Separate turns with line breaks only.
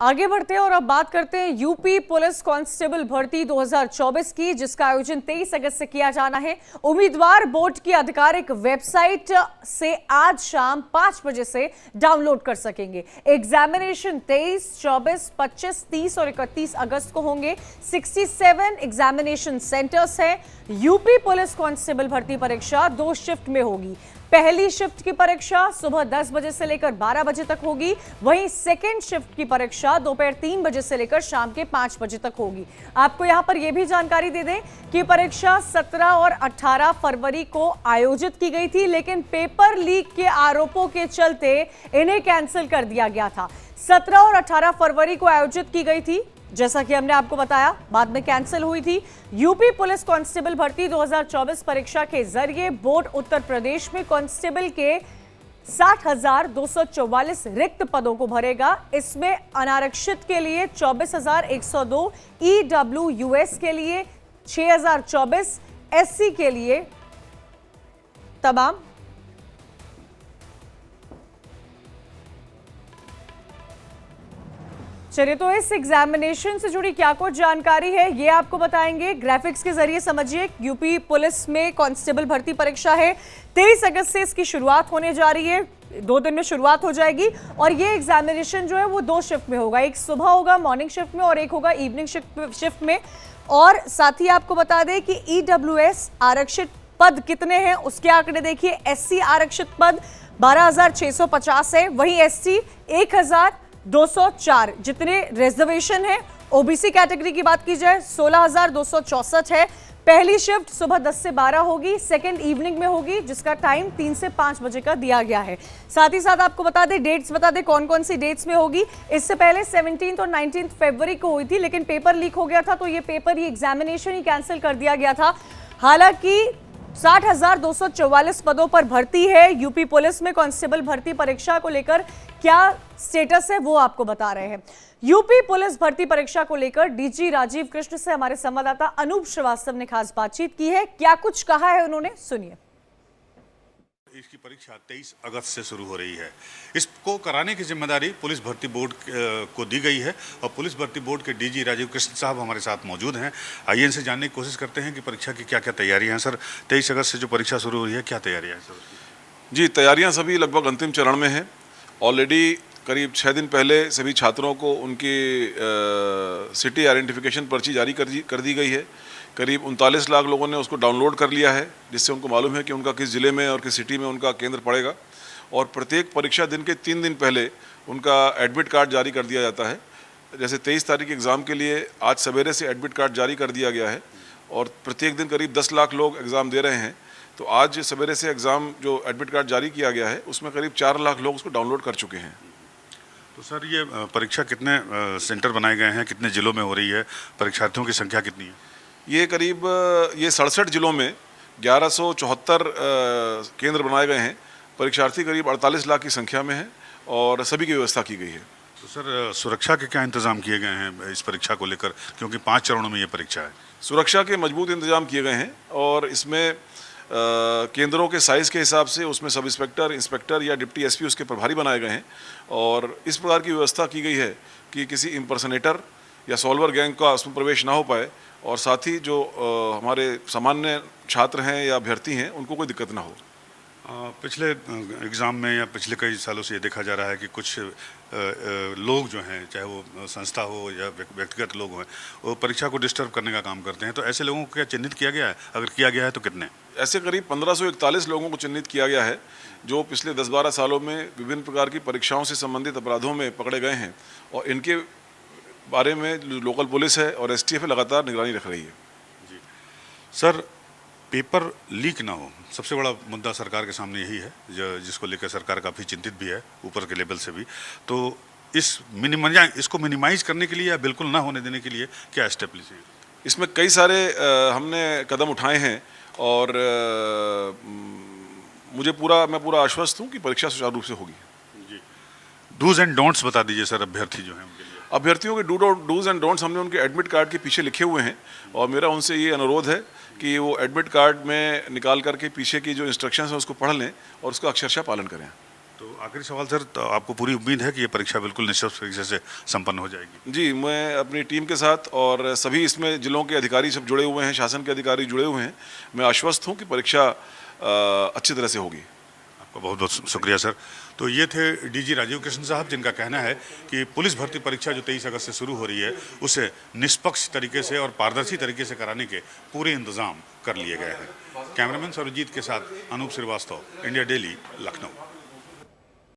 आगे बढ़ते हैं और अब बात करते हैं यूपी पुलिस कांस्टेबल भर्ती 2024 की, जिसका आयोजन 23 अगस्त से किया जाना है। उम्मीदवार बोर्ड की आधिकारिक वेबसाइट से आज शाम 5 बजे से डाउनलोड कर सकेंगे। एग्जामिनेशन 23, 24, 25, 30 और 31 अगस्त को होंगे। 67 एग्जामिनेशन सेंटर्स हैं। यूपी पुलिस कांस्टेबल भर्ती परीक्षा 2 शिफ्ट में होगी। पहली शिफ्ट की परीक्षा सुबह 10 बजे से लेकर 12 बजे तक होगी। वहीं सेकेंड शिफ्ट की परीक्षा दोपहर 3 बजे से लेकर शाम के 5 बजे तक होगी। आपको यहां पर यह भी जानकारी दे दें कि परीक्षा 17 और 18 फरवरी को आयोजित की गई थी, लेकिन पेपर लीक के आरोपों के चलते इन्हें कैंसिल कर दिया गया था। 17 और 18 फरवरी को आयोजित की गई थी, जैसा कि हमने आपको बताया, बाद में कैंसिल हुई थी। यूपी पुलिस कांस्टेबल भर्ती 2024 परीक्षा के जरिए बोर्ड उत्तर प्रदेश में कांस्टेबल के 60,244 रिक्त पदों को भरेगा। इसमें अनारक्षित के लिए 24,102, EWS के लिए 6,024, SC के लिए तमाम चलिए, तो इस एग्जामिनेशन से जुड़ी क्या कुछ जानकारी है ये आपको बताएंगे। ग्राफिक्स के जरिए समझिए, यूपी पुलिस में कांस्टेबल भर्ती परीक्षा है। 23 अगस्त से इसकी शुरुआत होने जा रही है। 2 दिन में शुरुआत हो जाएगी और ये एग्जामिनेशन जो है वो 2 शिफ्ट में होगा। एक सुबह होगा मॉर्निंग शिफ्ट में और एक होगा इवनिंग शिफ्ट में। और साथ ही आपको बता दें कि EWS आरक्षित पद कितने हैं उसके आंकड़े देखिए। SC आरक्षित पद 12,650 है, वहीं ST 1,204। जितने रिजर्वेशन है ओबीसी कैटेगरी की बात की जाए 16,264 है। पहली शिफ्ट सुबह 10 से 12 होगी, सेकंड इवनिंग में होगी, जिसका टाइम 3 से 5 बजे का दिया गया है। साथ ही साथ आपको बता दें, डेट्स बता दें कौन कौन सी डेट्स में होगी। इससे पहले 17 और 19 फरवरी को हुई थी, लेकिन पेपर लीक हो गया था, तो ये पेपर ही एग्जामिनेशन ही कैंसिल कर दिया गया था। हालांकि 60,244 पदों पर भर्ती है। यूपी पुलिस में कांस्टेबल भर्ती परीक्षा को लेकर क्या स्टेटस है वो आपको बता रहे हैं। यूपी पुलिस भर्ती परीक्षा को लेकर डीजी राजीव कृष्ण से हमारे संवाददाता अनूप श्रीवास्तव ने खास बातचीत की है। क्या कुछ कहा है उन्होंने, सुनिए।
इसकी परीक्षा 23 अगस्त से शुरू हो रही है। इसको कराने की जिम्मेदारी पुलिस भर्ती बोर्ड को दी गई है और पुलिस भर्ती बोर्ड के डीजी राजीव कृष्ण साहब हमारे साथ मौजूद हैं। आइए इनसे जानने की कोशिश करते हैं कि परीक्षा की क्या क्या तैयारियां हैं। सर, 23 अगस्त से जो परीक्षा शुरू हो रही है, क्या तैयारियां हैं सर?
जी, तैयारियां सभी लगभग अंतिम चरण में हैं। ऑलरेडी करीब 6 दिन पहले सभी छात्रों को उनकी सिटी आइडेंटिफिकेशन पर्ची जारी कर दी गई है। करीब 39 लाख लोगों ने उसको डाउनलोड कर लिया है, जिससे उनको मालूम है कि उनका किस ज़िले में और किस सिटी में उनका केंद्र पड़ेगा। और प्रत्येक परीक्षा दिन के 3 दिन पहले उनका एडमिट कार्ड जारी कर दिया जाता है। जैसे 23 तारीख एग्ज़ाम के लिए आज सवेरे से एडमिट कार्ड जारी कर दिया गया है और प्रत्येक दिन करीब 10 लाख लोग एग्ज़ाम दे रहे हैं। तो आज सवेरे से एग्ज़ाम जो एडमिट कार्ड जारी किया गया है उसमें करीब 4 लाख लोग उसको डाउनलोड कर चुके हैं।
तो सर, ये परीक्षा कितने सेंटर बनाए गए हैं, कितने ज़िलों में हो रही है, परीक्षार्थियों की संख्या कितनी है?
ये करीब 67 जिलों में 1174 केंद्र बनाए गए हैं। परीक्षार्थी करीब 48 लाख की संख्या में है और सभी की व्यवस्था की गई है।
तो सर, सुरक्षा के क्या इंतजाम किए गए हैं इस परीक्षा को लेकर, क्योंकि 5 चरणों में ये परीक्षा है?
सुरक्षा के मजबूत इंतजाम किए गए हैं और इसमें केंद्रों के साइज़ के हिसाब से उसमें सब इंस्पेक्टर, इंस्पेक्टर या डिप्टी एसपी उसके प्रभारी बनाए गए हैं। और इस प्रकार की व्यवस्था की गई है कि किसी इम्पर्सनेटर या सॉल्वर गैंग का उसमें प्रवेश ना हो पाए और साथ ही जो हमारे सामान्य छात्र हैं या अभ्यर्थी हैं उनको कोई दिक्कत ना हो।
पिछले एग्ज़ाम में या पिछले कई सालों से ये देखा जा रहा है कि कुछ लोग जो हैं, चाहे वो संस्था हो या व्यक्तिगत लोग हैं, वो परीक्षा को डिस्टर्ब करने का काम करते हैं। तो ऐसे लोगों को क्या चिन्हित किया गया है? अगर किया गया है तो कितने?
ऐसे करीब 1541 लोगों को चिन्हित किया गया है जो पिछले 10-12 सालों में विभिन्न प्रकार की परीक्षाओं से संबंधित अपराधों में पकड़े गए हैं और इनके बारे में लोकल पुलिस है और STF लगातार निगरानी रख रही है।
जी सर, पेपर लीक ना हो, सबसे बड़ा मुद्दा सरकार के सामने यही है, जिसको लेकर सरकार काफ़ी चिंतित भी है ऊपर के लेवल से भी। तो इसको मिनिमाइज करने के लिए या बिल्कुल ना होने देने के लिए क्या स्टेप लीजिए?
इसमें कई सारे हमने कदम उठाए हैं और मैं पूरा आश्वस्त हूँ कि परीक्षा सुचारू रूप से होगी।
जी, डूज एंड डोंट्स बता दीजिए सर, अभ्यर्थी जो हैं उनके लिए।
अभ्यर्थियों के डूज एंड डोंट्स हमने उनके एडमिट कार्ड के पीछे लिखे हुए हैं और मेरा उनसे ये अनुरोध है कि वो एडमिट कार्ड में निकाल करके पीछे की जो इंस्ट्रक्शंस हैं उसको पढ़ लें और उसका अक्षरशः पालन करें।
तो आखिरी सवाल सर, तो आपको पूरी उम्मीद है कि ये परीक्षा बिल्कुल निष्पक्ष तरीके से संपन्न हो जाएगी?
जी, मैं अपनी टीम के साथ और सभी इसमें जिलों के अधिकारी सब जुड़े हुए हैं, शासन के अधिकारी जुड़े हुए हैं, मैं आश्वस्त हूँ कि परीक्षा अच्छी तरह से होगी।
आपका बहुत बहुत शुक्रिया सर। तो ये थे डीजी राजीव कृष्ण साहब, जिनका कहना है कि पुलिस भर्ती परीक्षा जो 23 अगस्त से शुरू हो रही है उसे निष्पक्ष तरीके से और पारदर्शी तरीके से कराने के पूरे इंतजाम कर लिए गए हैं। कैमरामैन सर्वजीत के साथ अनूप श्रीवास्तव, इंडिया डेली, लखनऊ।